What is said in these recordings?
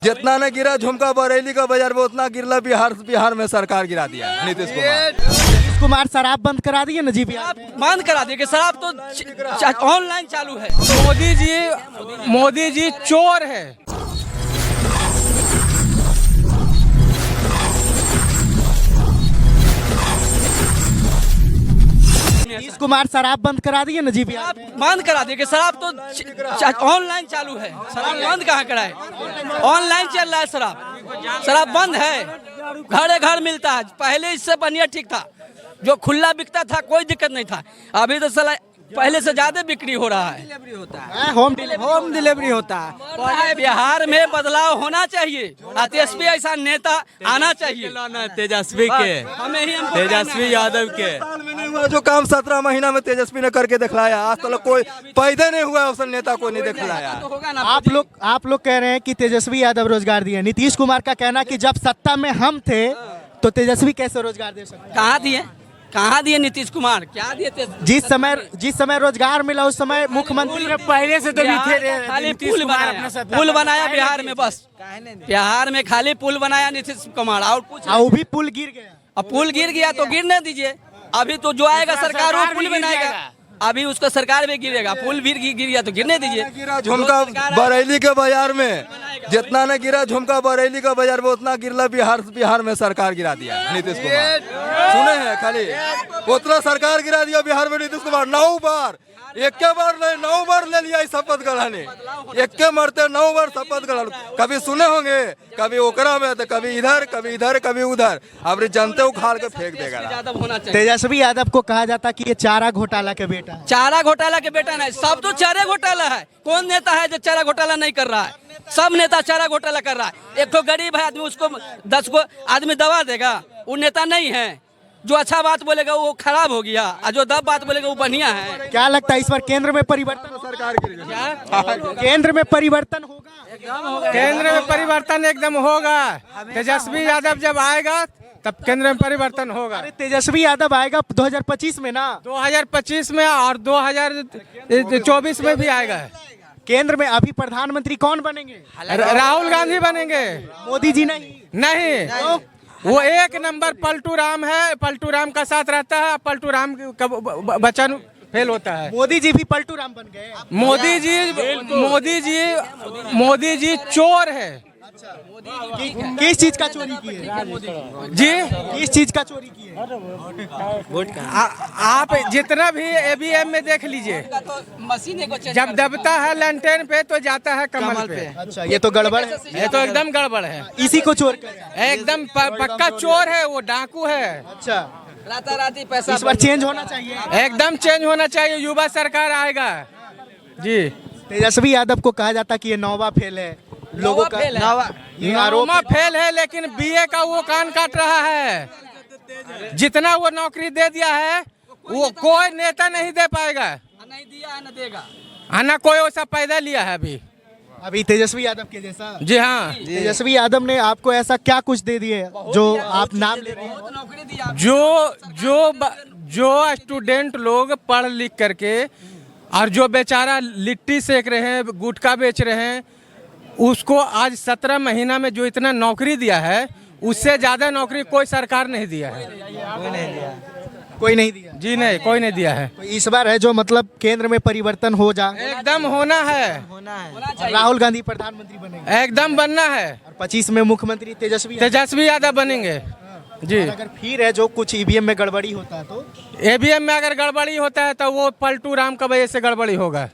जितना न गिरा झुमका बरेली का बाजार में, उतना गिरला बिहार में सरकार गिरा दिया नीतीश कुमार। नीतीश कुमार शराब बंद करा दिए ना जी बिहार में। बंद करा दिए कि शराब तो ऑनलाइन चालू है। मोदी जी चोर है। नीतीश कुमार शराब बंद करा दिए ना जी बिहार में। बंद करा दिए कि शराब तो ऑनलाइन चालू है। शराब बंद कहाँ कराए? ऑनलाइन चल रहा है शराब बंद है। घरे घर मिलता है। पहले इससे बढ़िया ठीक था, जो खुला बिकता था कोई दिक्कत नहीं था। अभी तो साला पहले से ज्यादा बिक्री हो रहा है। होम डिलीवरी होता है। बिहार में बदलाव होना चाहिए। तेजस्वी ऐसा नेता आना चाहिए। तेजस्वी के, हमें ही तेजस्वी यादव के साल में नहीं हुआ जो काम 17 महीना में तेजस्वी ने करके दिखलाया। आज तक कोई पैदा नहीं हुआ, उस नेता को नहीं दिखलाया। आप लोग कह रहे हैं कि तेजस्वी यादव रोजगार दिए। नीतीश कुमार का कहना कि जब सत्ता में हम थे तो तेजस्वी कैसे रोजगार दे सकते? कहाँ दिए नीतीश कुमार? क्या दिए? जिस समय रोजगार मिला उस समय मुख्यमंत्री ने पहले से तो खाली पुल बनाया बिहार में। बस बिहार में खाली पुल बनाया नीतीश कुमार, और कुछ वो भी पुल गिर गया। अब पुल गिर गया तो गिरने दीजिए। अभी तो जो आएगा सरकार वो पुल बनाएगा। अभी उसका सरकार भी गिरेगा। पुल भी गिर गया तो गिरने दीजिए। गिरा झुमका बरेली के बाजार में, जितना न गिरा झुमका बरेली का बाजार में, उतना गिरला बिहार में सरकार गिरा दिया नीतीश कुमार। सुने हैं खाली उतना सरकार गिरा दिया बिहार में नीतीश कुमार। 9 बार, एक के बार नहीं 9 बार ले लिया शपथ गढ़ाने। एक के मरते 9 बार शपथ गढ़ा। कभी सुने होंगे, कभी ओकरा में तो कभी इधर कभी उधर। अब जनता उखाड़ के फेंक देगा। तेजस्वी यादव को कहा जाता कि ये चारा घोटाला के बेटा है। चारा घोटाला के बेटा नहीं, सब तो चारे घोटाला है। कौन नेता है जो चारा घोटाला नहीं कर रहा है? सब नेता चारा घोटाला कर रहा है। एक तो गरीब है आदमी, उसको 10 को आदमी दवा देगा, वो नेता नहीं है। जो अच्छा बात बोलेगा वो खराब हो गया, और जो दब बात बोलेगा वो बढ़िया है। क्या लगता है इस बार केंद्र में परिवर्तन? सरकार केंद्र में परिवर्तन होगा। केंद्र में परिवर्तन एकदम होगा। तेजस्वी यादव जब आएगा तब केंद्र में परिवर्तन होगा। अरे तेजस्वी यादव आएगा 2025 में ना। 2025 में और 2024 में भी आएगा। केंद्र में अभी प्रधानमंत्री कौन बनेंगे? राहुल गांधी बनेंगे। मोदी जी नहीं। तो वो एक नंबर पलटू राम है। पलटू राम का साथ रहता है। पलटू राम का वचन फेल होता है। मोदी जी भी पलटू राम बन गए। मोदी जी चोर है। किस चीज का चोरी की है जी? किस चीज का चोरी की है? आप जितना भी EVM में देख लीजिए, जब दबता है लैंटेन पे तो जाता है कमल पे। अच्छा, ये तो गड़बड़ है। ये तो एकदम गड़बड़ है। इसी को चोर कर एकदम पक्का चोर है, वो डाकू है। अच्छा, राताराती पैसा इस बार चेंज होना चाहिए। एकदम चेंज होना चाहिए। युवा सरकार आएगा जी। तेजस्वी यादव को कहा जाता कि ये नौवा फेल है। लोगों का नौवा फेल है, लेकिन BA का वो कान काट रहा है। जितना वो नौकरी दे दिया है वो कोई नेता नहीं दे पाएगा। नहीं दिया है, न देगा। आना कोई वैसा पैदा लिया है अभी तेजस्वी यादव के जैसा। जी हाँ। तेजस्वी यादव ने आपको ऐसा क्या कुछ दे दिए जो आप नाम ले रहे हैं? नौकरी दिया। जो स्टूडेंट लोग पढ़ लिख करके और जो बेचारा लिट्टी सेक रहे हैं, गुटखा बेच रहे हैं, उसको आज 17 महीना में जो इतना नौकरी दिया है, उससे ज्यादा नौकरी कोई सरकार नहीं दिया है। कोई नहीं दिया जी नहीं, कोई नहीं दिया है। तो इस बार है जो मतलब केंद्र में परिवर्तन हो जा एकदम होना है। राहुल गांधी प्रधानमंत्री बनेंगे। एकदम बनना है। और 25 में मुख्यमंत्री तेजस्वी यादव बनेंगे जी। अगर फिर है जो कुछ EVM में गड़बड़ी होता है तो EVM में अगर गड़बड़ी होता है तो वो पलटू राम का वजह से गड़बड़ी होगा।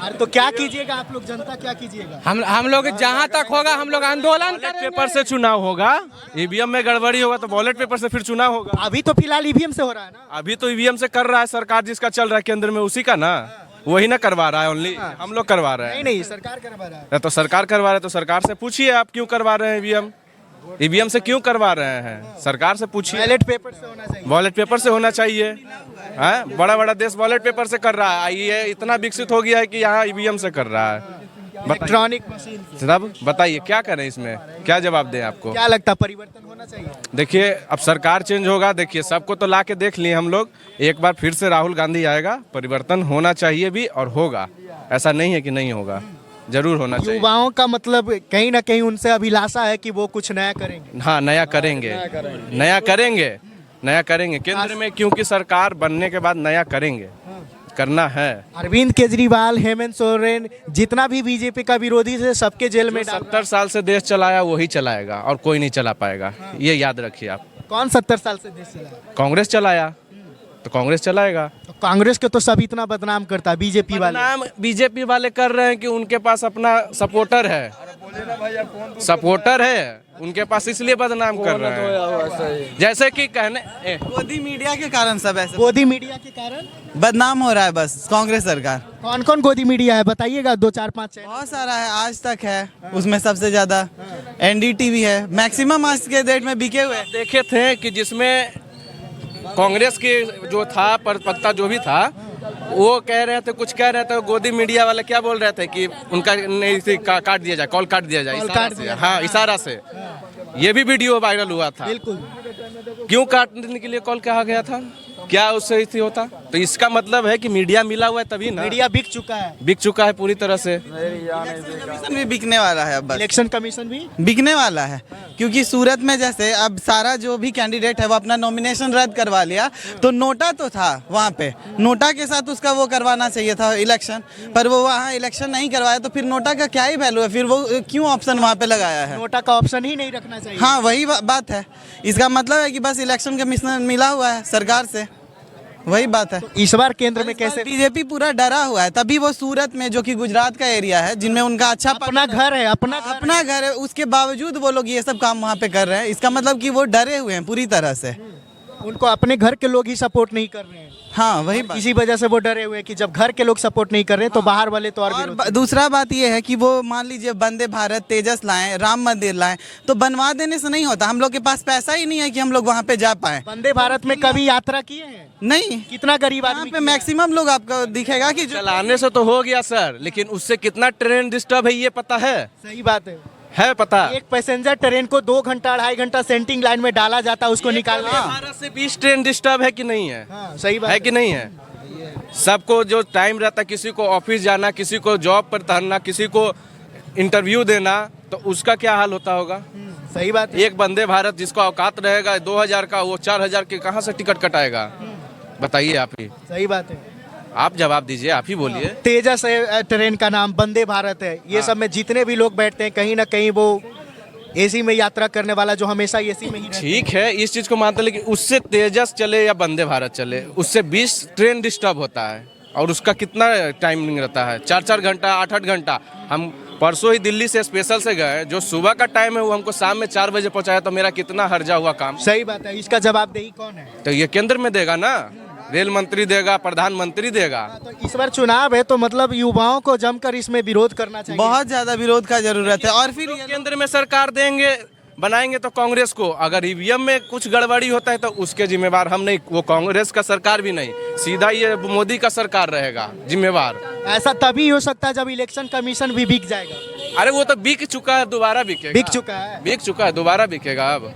अरे तो क्या कीजिएगा आप लोग? जनता क्या कीजिएगा? हम लोग जहाँ तक होगा हम लोग आंदोलन करेंगे। पेपर से चुनाव होगा। EVM में गड़बड़ी होगा तो बैलेट पेपर से फिर चुनाव होगा। अभी तो फिलहाल EVM से हो रहा है ना। अभी तो EVM से कर रहा है सरकार, जिसका चल रहा है केंद्र में उसी का ना, वही ना करवा रहा है। ओनली हम लोग करवा रहे हैं। नहीं, सरकार करवा रहा है। तो सरकार करवा रहे हैं तो सरकार से पूछिए आप क्यों करवा रहे हैं। EVM से क्यों करवा रहे हैं? सरकार से पूछिए। बैलेट पेपर से होना चाहिए। बैलेट पेपर से होना चाहिए। बड़ा बड़ा देश बैलेट पेपर से कर रहा है। ये इतना विकसित हो गया है कि यहाँ EVM से कर रहा है। Electronic machine. तब बताइए क्या करें, इसमें क्या जवाब दें आपको? क्या लगता है परिवर्तन होना चाहिए? देखिए अब सरकार चेंज होगा। देखिए सबको तो ला के देख लिए हम लोग। एक बार फिर से राहुल गांधी आएगा, परिवर्तन होना चाहिए भी और होगा। ऐसा नहीं है कि नहीं होगा। जरूर होना चाहिए। युवाओं का मतलब कहीं ना कहीं उनसे अभिलाषा है कि वो कुछ नया करेंगे। हाँ, नया करेंगे, नया करेंगे केंद्र में, क्योंकि सरकार बनने के बाद नया करेंगे, करना है। अरविंद केजरीवाल, हेमंत सोरेन, जितना भी बीजेपी का विरोधी है सबके जेल में डाल। 70 साल से देश चलाया वही चलाएगा और कोई नहीं चला पाएगा, ये याद रखिए आप। कौन 70 साल से देश चलाया? कांग्रेस चलाया तो कांग्रेस चलाएगा। तो कांग्रेस के तो सब इतना बदनाम करता है, बीजेपी वाले। नाम बीजेपी वाले कर रहे हैं कि उनके पास अपना सपोर्टर है, उनके पास, इसलिए बदनाम कर रहे हैं। जैसे कि कहने मोदी मीडिया के कारण सब ऐसे गोदी मीडिया के कारण बदनाम हो रहा है बस कांग्रेस सरकार। कौन कौन गोदी मीडिया है बताइएगा, 2 4 5 6। बहुत सारा है, आज तक है उसमें सबसे ज्यादा, एनडीटीवी है, मैक्सिमम आज के डेट में बिके हुए हैं। देखे थे कि जिसमें कांग्रेस के जो था प्रवक्ता जो भी था, वो कह रहे थे, कुछ कह रहे थे, गोदी मीडिया वाले क्या बोल रहे थे कि उनका नहीं काट दिया जाए, कॉल काट दिया जाए, इशारा से। हाँ, इशारा से ये भी वीडियो वायरल हुआ था। बिल्कुल। क्यों काटने के लिए कॉल कहा गया था, क्या उससे इसी होता? तो इसका मतलब है कि मीडिया मिला हुआ है तभी ना। मीडिया बिक चुका है, बिक चुका है पूरी तरह से। कमीशन भी बिकने वाला है अब, बस इलेक्शन कमीशन भी बिकने वाला है, क्योंकि सूरत में जैसे अब सारा जो भी कैंडिडेट है वो अपना नॉमिनेशन रद्द करवा लिया, तो नोटा तो था वहाँ पे, नोटा के साथ उसका वो करवाना चाहिए था इलेक्शन, पर वो वहाँ इलेक्शन नहीं करवाया, तो फिर नोटा का क्या ही वैल्यू है, फिर वो क्यों ऑप्शन वहाँ पे लगाया है? नोटा का ऑप्शन ही नहीं रखना चाहिए। हाँ, वही बात है। इसका मतलब है कि बस इलेक्शन कमीशन मिला हुआ है सरकार से, वही बात है। इस बार केंद्र में कैसे बीजेपी पूरा डरा हुआ है, तभी वो सूरत में, जो कि गुजरात का एरिया है, जिनमें उनका अच्छा अपना घर है, अपना घर है, उसके बावजूद वो लोग ये सब काम वहाँ पे कर रहे हैं। इसका मतलब कि वो डरे हुए हैं पूरी तरह से, उनको अपने घर के लोग ही सपोर्ट नहीं कर रहे हैं। हाँ, वही बात। इसी वजह से वो डरे हुए हैं कि जब घर के लोग सपोर्ट नहीं कर रहे तो बाहर वाले तो और दूसरा बात ये है कि वो मान लीजिए वंदे भारत, तेजस लाएं, राम मंदिर लाएं, तो बनवा देने से नहीं होता। हम लोग के पास पैसा ही नहीं है कि हम लोग वहाँ पे जा पाए। वंदे भारत में कभी यात्रा किए हैं? नहीं। कितना गरीब आदमी पे मैक्सिमम लोग आपको दिखेगा कि चलाने से तो हो गया सर, लेकिन उससे कितना ट्रेन डिस्टर्ब है ये पता है? सही बात है पता? एक पैसेंजर ट्रेन को 2 घंटा 2.5 घंटा सेंटिंग लाइन में डाला जाता है उसको निकालने। 18 से 20 ट्रेन डिस्टर्ब है कि नहीं है? हाँ, सही बात है कि नहीं है? सबको जो टाइम रहता है, किसी को ऑफिस जाना, किसी को जॉब पर ठहरना, किसी को इंटरव्यू देना, तो उसका क्या हाल होता होगा? सही बात है। एक वंदे भारत जिसका औकात रहेगा 2000 का, वो 4000 के कहाँ से टिकट कटाएगा? बताइए आप ही। सही बात है, आप जवाब दीजिए, आप ही बोलिए। तेजस है ट्रेन का नाम, वंदे भारत है, ये सब में जितने भी लोग बैठते हैं कहीं ना कहीं वो एसी में यात्रा करने वाला जो हमेशा एसी में ही रहता है। ठीक है, इस चीज को मानते हैं, लेकिन उससे तेजस चले या वंदे भारत चले, उससे 20 ट्रेन डिस्टर्ब होता है, और उसका कितना टाइमिंग रहता है? 4-4 घंटा, 8-8 घंटा। हम परसों ही दिल्ली से स्पेशल से गए, जो सुबह का टाइम है वो हमको शाम में 4 बजे पहुंचाया, तो मेरा कितना हर्जा हुआ काम। सही बात है, इसका जवाबदेही कौन है? तो ये केंद्र में देगा ना, रेल मंत्री देगा, प्रधानमंत्री देगा। तो इस बार चुनाव है तो मतलब युवाओं को जमकर इसमें विरोध करना चाहिए। बहुत ज्यादा विरोध का जरूरत है। और फिर केंद्र में सरकार देंगे, बनाएंगे तो कांग्रेस को, अगर ईवीएम में कुछ गड़बड़ी होता है तो उसके जिम्मेवार हम नहीं, वो कांग्रेस का सरकार भी नहीं, सीधा ये मोदी का सरकार रहेगा जिम्मेवार। ऐसा तभी हो सकता है जब इलेक्शन कमीशन भी बिक जाएगा। अरे वो तो बिक चुका है, दोबारा बिकेगा। बिक चुका है, दोबारा बिकेगा। अब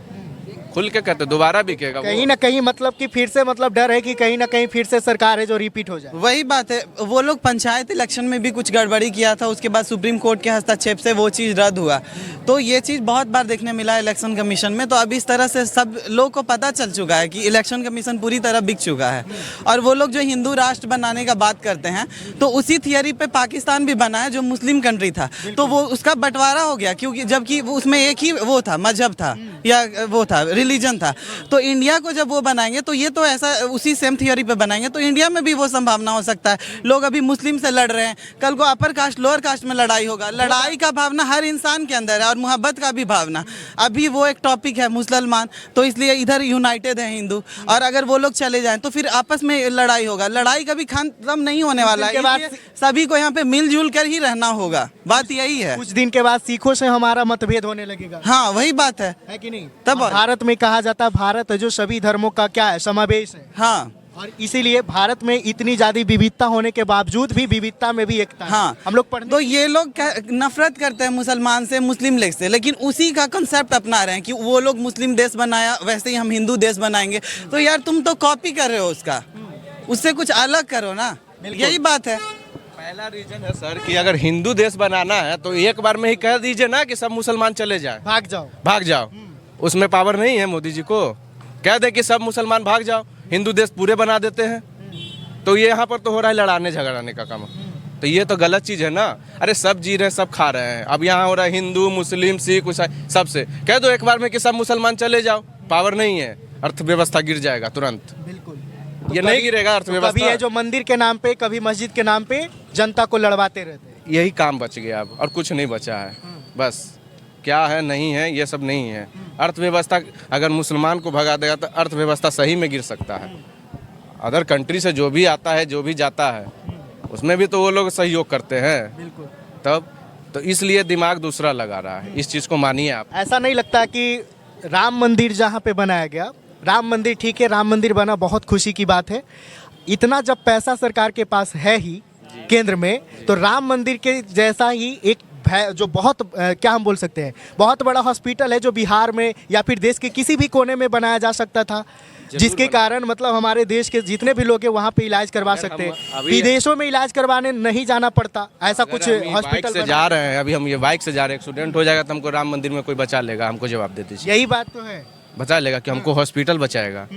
खुल के कहते दोबारा बिकेगा। कहीं ना कहीं मतलब कि फिर से मतलब डर है कि कहीं ना कहीं फिर से सरकार है जो रिपीट हो जाए। वही बात है, वो लोग पंचायत इलेक्शन में भी कुछ गड़बड़ी किया था, उसके बाद सुप्रीम कोर्ट के हस्तक्षेप से वो चीज़ रद्द हुआ। तो ये चीज़ बहुत बार देखने मिला इलेक्शन कमीशन में। तो अब इस तरह से सब लोग को पता चल चुका है कि इलेक्शन कमीशन पूरी तरह बिक चुका है। और वो लोग जो हिंदू राष्ट्र बनाने का बात करते हैं, तो उसी थियरी पे पाकिस्तान भी बना है जो मुस्लिम कंट्री था, तो वो उसका बंटवारा हो गया, क्योंकि जबकि उसमें एक ही वो था, मजहब था या वो था, रिलीजन था। तो इंडिया को जब वो बनाएंगे तो ये तो ऐसा उसी सेम थियरी पे बनाएंगे, तो इंडिया में भी वो संभावना हो सकता है। लोग अभी मुस्लिम से लड़ रहे हैं, कल को अपर कास्ट लोअर कास्ट में लड़ाई होगा। लड़ाई का भावना हर इंसान के अंदर है, और मोहब्बत का भी भावना। अभी वो एक टॉपिक है मुसलमान, तो इसलिए इधर यूनाइटेड है हिंदू, और अगर वो लोग चले जाएं तो फिर आपस में लड़ाई होगा। लड़ाई कभी खत्म नहीं होने वाला है, सभी को यहाँ पे मिलजुल कर ही रहना होगा। बात यही है। कुछ दिन के बाद सिखों से हमारा मतभेद होने लगेगा। हाँ, वही बात है कि नहीं? तब भारत में कहा जाता है भारत है जो सभी धर्मों का क्या है, समावेश है। हाँ, और इसीलिए भारत में इतनी ज्यादा विविधता होने के बावजूद भी विविधता में भी एकता है। हाँ, हम लोग पढ़ते तो ये लोग नफरत करते हैं मुसलमान से, मुस्लिम लीग से, लेकिन उसी का कंसेप्ट अपना रहे हैं कि वो लोग मुस्लिम देश बनाया, वैसे ही हम हिंदू देश बनाएंगे। तो यार तुम तो कॉपी कर रहे हो उसका, उससे कुछ अलग करो ना, यही बात है। पहला रीजन है सर कि अगर हिंदू देश बनाना है तो एक बार में ही कह दीजिए ना कि सब मुसलमान चले जाए, भाग जाओ। उसमें पावर नहीं है मोदी जी को, कह दे कि सब मुसलमान भाग जाओ, हिंदू देश पूरे बना देते हैं। तो ये यहाँ पर तो हो रहा है लड़ाने झगड़ाने का काम, तो ये तो गलत चीज़ है ना। अरे सब जी रहे हैं, सब खा रहे हैं, अब यहाँ हो रहा है हिंदू मुस्लिम सिख ईसाई सबसे कह दो एक बार में कि सब मुसलमान चले जाओ, पावर नहीं है, अर्थव्यवस्था गिर जाएगा तुरंत। बिल्कुल ये नहीं गिरेगा कभी अर्थव्यवस्था। है जो मंदिर के नाम पे, कभी मस्जिद के नाम पे जनता को लड़वाते रहते हैं। यही काम बच गया अब, और कुछ नहीं बचा है। बस क्या है नहीं है ये सब नहीं है। अर्थव्यवस्था अगर मुसलमान को भगा देगा तो अर्थव्यवस्था सही में गिर सकता है। अदर कंट्री से जो भी आता है जो भी जाता है उसमें भी तो वो लोग सहयोग करते हैं, तब तो इसलिए दिमाग दूसरा लगा रहा है। इस चीज़ को मानिए आप। ऐसा नहीं लगता कि राम मंदिर जहाँ पे बनाया गया, राम मंदिर ठीक है, राम मंदिर बना बहुत खुशी की बात है। इतना जब पैसा सरकार के पास है ही केंद्र में, तो राम मंदिर के जैसा ही एक जो बहुत क्या हम बोल सकते हैं, बहुत बड़ा हॉस्पिटल है जो बिहार में या फिर देश के किसी भी कोने में बनाया जा सकता था, जिसके कारण मतलब हमारे देश के जितने भी लोग हैं वहाँ पे इलाज करवा सकते हैं, विदेशों में इलाज करवाने नहीं जाना पड़ता। ऐसा कुछ हॉस्पिटल से जा रहे हैं, अभी हम ये बाइक से जा रहे हैं, एक्सीडेंट हो जाएगा तो हमको राम मंदिर में कोई बचा लेगा, हमको जवाब दे दीजिए। यही बात तो है, बचा लेगा कि हमको हॉस्पिटल बचाएगा।